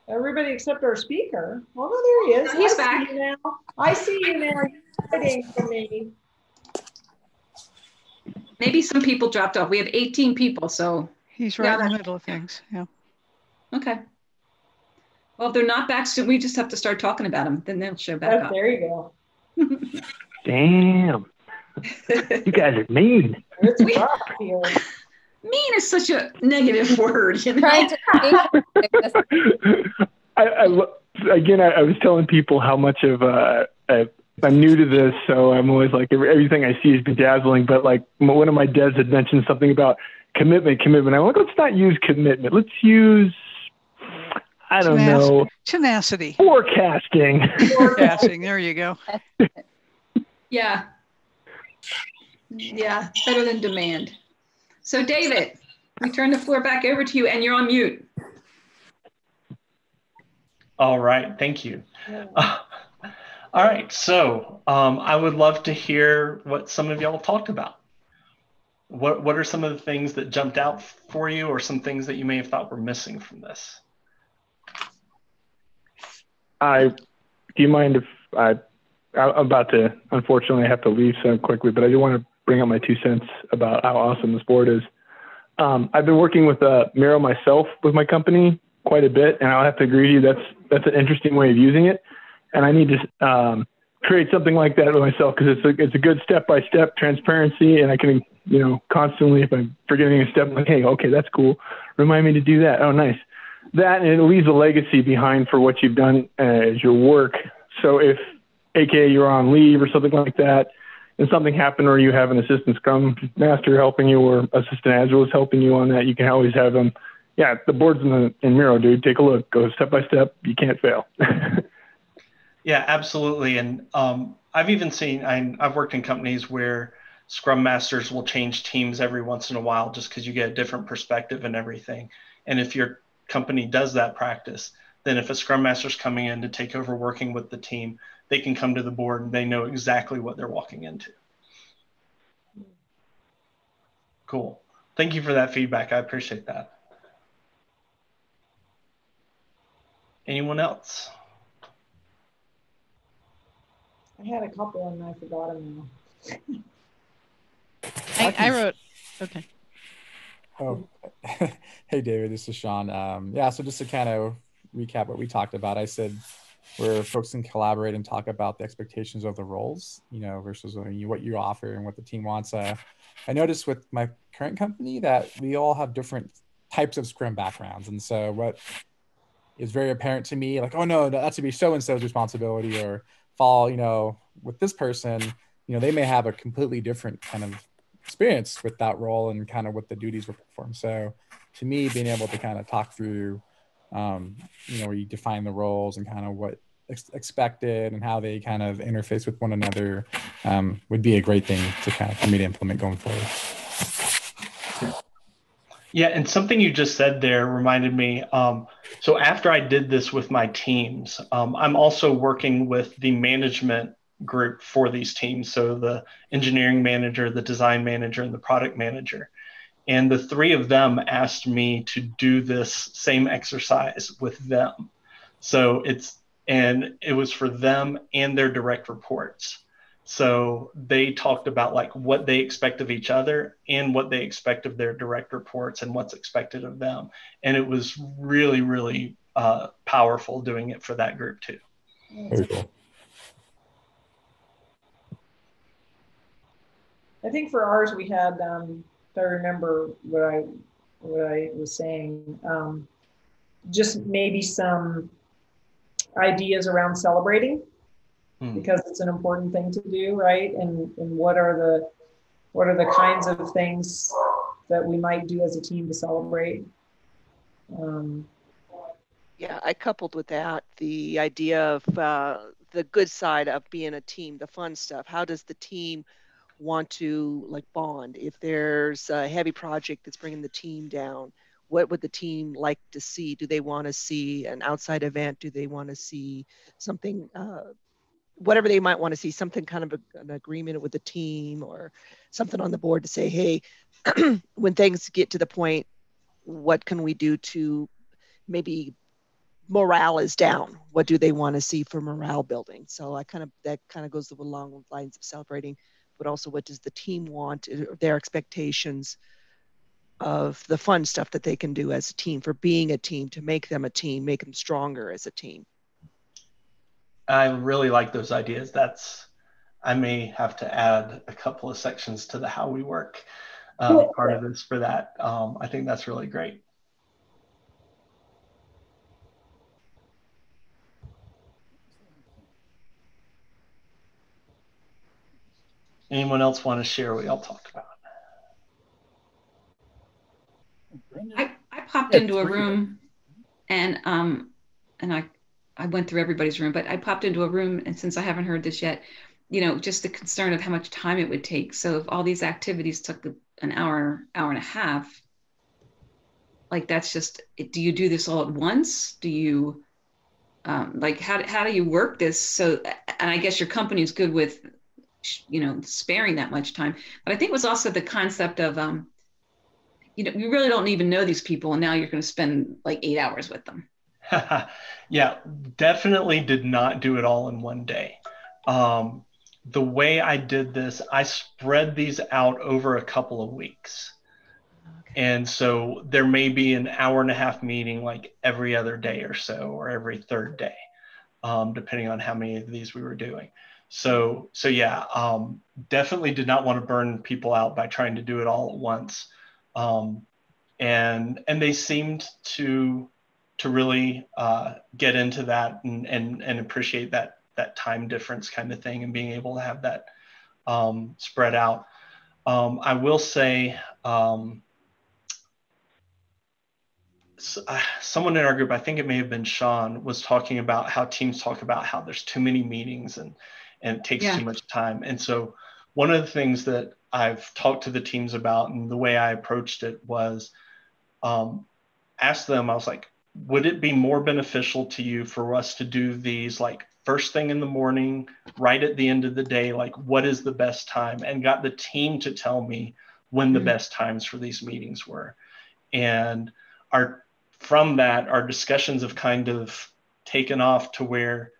Everybody except our speaker. Oh, no, there he is. He's back. I see you now. You're waiting for me. Maybe some people dropped off. We have 18 people, so. He's right in the middle of things, yeah. Okay. Well, if they're not back soon, we just have to start talking about them. Then they'll show back up. There you go. Damn. You guys are mean. Mean is such a negative word. You know? I was telling people how much of I'm new to this, so I'm always like, everything I see is bedazzling. But like one of my devs had mentioned something about commitment. I'm like, let's not use commitment. Let's use, I don't know. Tenacity. Forecasting. Forecasting. There you go. Yeah. Yeah. Better than demand. So David, we turn the floor back over to you and you're on mute. All right. Thank you. All right. So I would love to hear what some of y'all talked about. What are some of the things that jumped out for you, or some things that you may have thought were missing from this? Do you mind if I'm about to, unfortunately, have to leave so quickly, but I do want to bring up my 2 cents about how awesome this board is. I've been working with Miro myself with my company quite a bit, and I'll have to agree with you, that's an interesting way of using it. And I need to create something like that with myself, because it's a good step-by-step transparency, and I can, constantly, if I'm forgetting a step, I'm like, hey, okay, that's cool. Remind me to do that. Oh, nice. That, and it leaves a legacy behind for what you've done as your work. So if, AKA, you're on leave or something like that, and something happened, or you have an assistant Scrum Master helping you, or assistant Agile is helping you on that, you can always have them. Yeah, the board's in Miro, dude. Take a look. Go step by step. You can't fail. Yeah, absolutely. And I've even seen, I've worked in companies where Scrum Masters will change teams every once in a while, just because you get a different perspective and everything. And if your company does that practice, then if a Scrum Master's coming in to take over working with the team, they can come to the board and they know exactly what they're walking into. Cool. Thank you for that feedback. I appreciate that. Anyone else? I had a couple and I forgot them now. I wrote, okay. Oh, hey, David, this is Sean. Yeah, so just to kind of recap what we talked about, I said we're focusing, collaborate, and talk about the expectations of the roles, versus what you offer and what the team wants. I noticed with my current company that we all have different types of Scrum backgrounds. And so what is very apparent to me, like, oh, no, that should be so-and-so's responsibility, or fall, with this person, they may have a completely different kind of experience with that role and kind of what the duties were performed. So to me, being able to kind of talk through, where you define the roles and kind of what expected and how they kind of interface with one another would be a great thing to kind of for me to implement going forward. Yeah, and something you just said there reminded me. So after I did this with my teams, I'm also working with the management group for these teams. So the engineering manager, the design manager, and the product manager. And the three of them asked me to do this same exercise with them. So it was for them and their direct reports. So they talked about like what they expect of each other and what they expect of their direct reports and what's expected of them. And it was really, really powerful doing it for that group too. Very cool. I think for ours, we had, if I remember what I was saying, just maybe some ideas around celebrating, because it's an important thing to do, right? And what are the kinds of things that we might do as a team to celebrate? Yeah, I coupled with that the idea of the good side of being a team, the fun stuff. How does the team want to like bond? If there's a heavy project that's bringing the team down, what would the team like to see? Do they want to see an outside event? Do they want to see something, whatever they might want to see, something kind of an agreement with the team or something on the board to say, hey, when things get to the point, what can we do to maybe morale is down? What do they want to see for morale building? So that kind of goes along the lines of celebrating, but also what does the team want, their expectations of the fun stuff that they can do as a team, for being a team, to make them a team, make them stronger as a team. I really like those ideas. I may have to add a couple of sections to the how we work part of this for that. I think that's really great. Anyone else want to share what y'all talked about? I popped into a room and I went through everybody's room, but I popped into a room, and since I haven't heard this yet, just the concern of how much time it would take. So if all these activities took an hour and a half, like that's just, do you do this all at once? Do you, like, how do you work this? So, and I guess your company is good with, sparing that much time. But I think it was also the concept of, you really don't even know these people, and now you're going to spend like 8 hours with them. Yeah, definitely did not do it all in one day. The way I did this, I spread these out over a couple of weeks. Okay. And so there may be an hour and a half meeting like every other day or so, or every third day, depending on how many of these we were doing. So yeah, definitely did not want to burn people out by trying to do it all at once. And they seemed to really get into that and appreciate that time difference kind of thing, and being able to have that spread out. I will say, someone in our group, I think it may have been Sean, was talking about how teams talk about how there's too many meetings and it takes too much time. And so one of the things that I've talked to the teams about, and the way I approached it was, ask them, I was like, would it be more beneficial to you for us to do these like first thing in the morning, right at the end of the day? Like, what is the best time? And got the team to tell me when the best times for these meetings were. And from that, our discussions have kind of taken off to where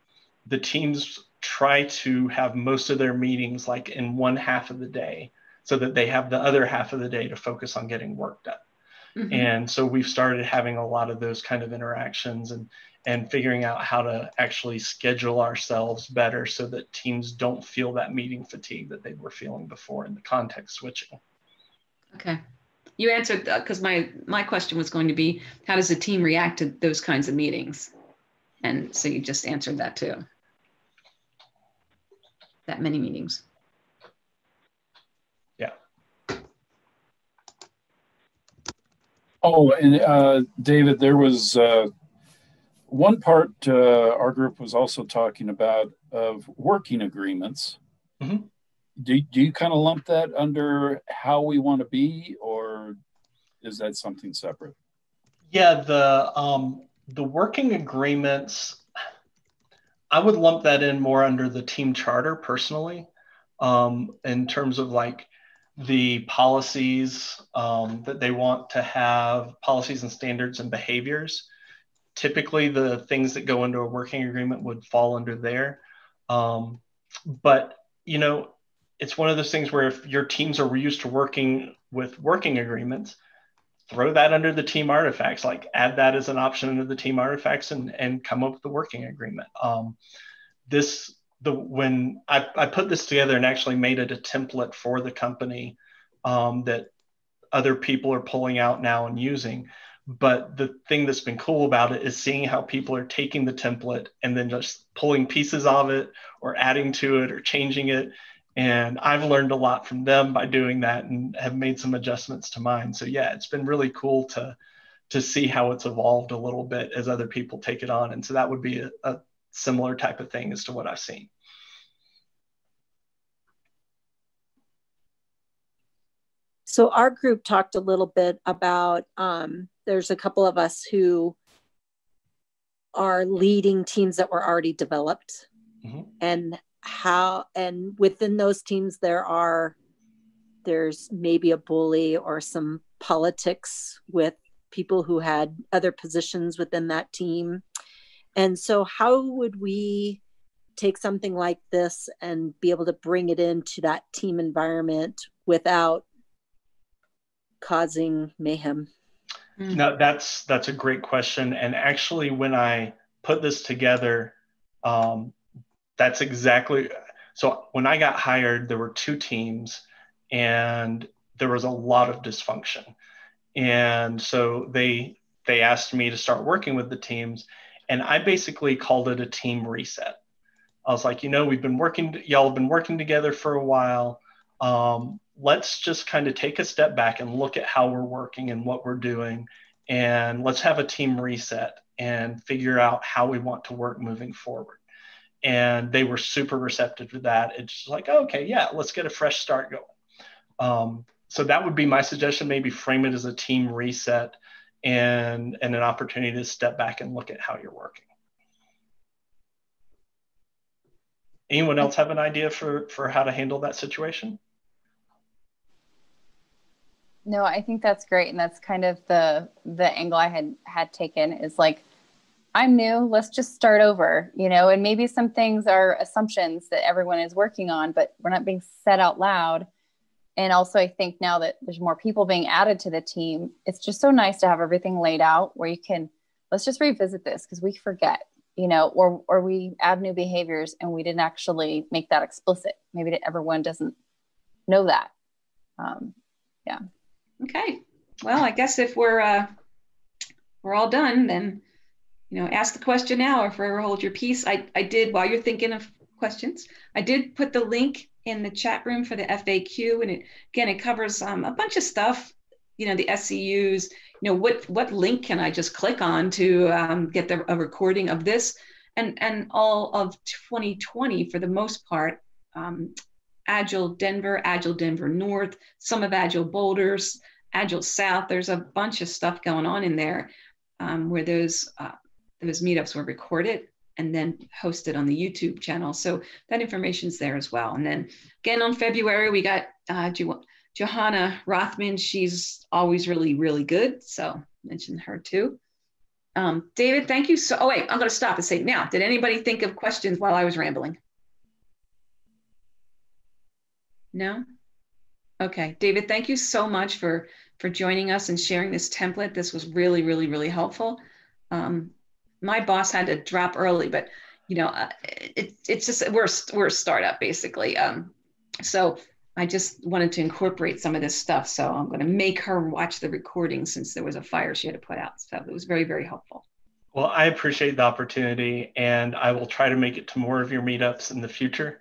the teams try to have most of their meetings like in one half of the day, so that they have the other half of the day to focus on getting work done. Mm-hmm. And so we've started having a lot of those kind of interactions and figuring out how to actually schedule ourselves better so that teams don't feel that meeting fatigue that they were feeling before in the context switching. Okay. You answered, because my question was going to be, how does a team react to those kinds of meetings? And so you just answered that too. That many meetings. Yeah. Oh, and David, there was one part our group was also talking about of working agreements. Mm-hmm. Do you kind of lump that under how we want to be, or is that something separate? Yeah, the working agreements, I would lump that in more under the team charter personally, in terms of like the policies that they want to have, policies and standards and behaviors. Typically, the things that go into a working agreement would fall under there. But you know, it's one of those things where if your teams are used to working with working agreements, throw that under the team artifacts, like add that as an option under the team artifacts and come up with the working agreement. When I put this together and actually made it a template for the company that other people are pulling out now and using. But the thing that's been cool about it is seeing how people are taking the template and then just pulling pieces of it or adding to it or changing it. And I've learned a lot from them by doing that and have made some adjustments to mine. So yeah, it's been really cool to see how it's evolved a little bit as other people take it on. And so that would be a similar type of thing as to what I've seen. So our group talked a little bit about, there's a couple of us who are leading teams that were already developed, and within those teams there's maybe a bully or some politics with people who had other positions within that team. And so how would we take something like this and be able to bring it into that team environment without causing mayhem? No, that's a great question. And actually, when I put this together, that's exactly, so when I got hired, there were 2 teams and there was a lot of dysfunction. And so they asked me to start working with the teams, and I basically called it a team reset. I was like, y'all have been working together for a while. Let's just kind of take a step back and look at how we're working and what we're doing. And let's have a team reset and figure out how we want to work moving forward. And they were super receptive to that. It's just like, okay, yeah, let's get a fresh start going. So that would be my suggestion, maybe frame it as a team reset and an opportunity to step back and look at how you're working. Anyone else have an idea for how to handle that situation? No, I think that's great. And that's kind of the angle I had taken is like, I'm new, let's just start over, and maybe some things are assumptions that everyone is working on, but we're not being said out loud. And also I think now that there's more people being added to the team, it's just so nice to have everything laid out where you can, let's just revisit this because we forget, or we add new behaviors and we didn't actually make that explicit. Maybe everyone doesn't know that. Yeah. Okay. Well, I guess if we're all done, then, ask the question now or forever hold your peace. I did, while you're thinking of questions, I did put the link in the chat room for the FAQ, and it covers a bunch of stuff, the SCUs, what link can I just click on to get a recording of this, and all of 2020 for the most part, Agile Denver North, some of Agile Boulders, Agile South. There's a bunch of stuff going on in there where those meetups were recorded and then hosted on the YouTube channel. So that information's there as well. And then again, on February, we got Johanna Rothman. She's always really, really good. So mention her too. David, thank you. Oh wait, I'm gonna stop and say now, did anybody think of questions while I was rambling? No? Okay, David, thank you so much for joining us and sharing this template. This was really, really, really helpful. My boss had to drop early, but it's just, we're a startup basically. So I just wanted to incorporate some of this stuff. So I'm going to make her watch the recording since there was a fire she had to put out. So it was very, very helpful. Well, I appreciate the opportunity, and I will try to make it to more of your meetups in the future.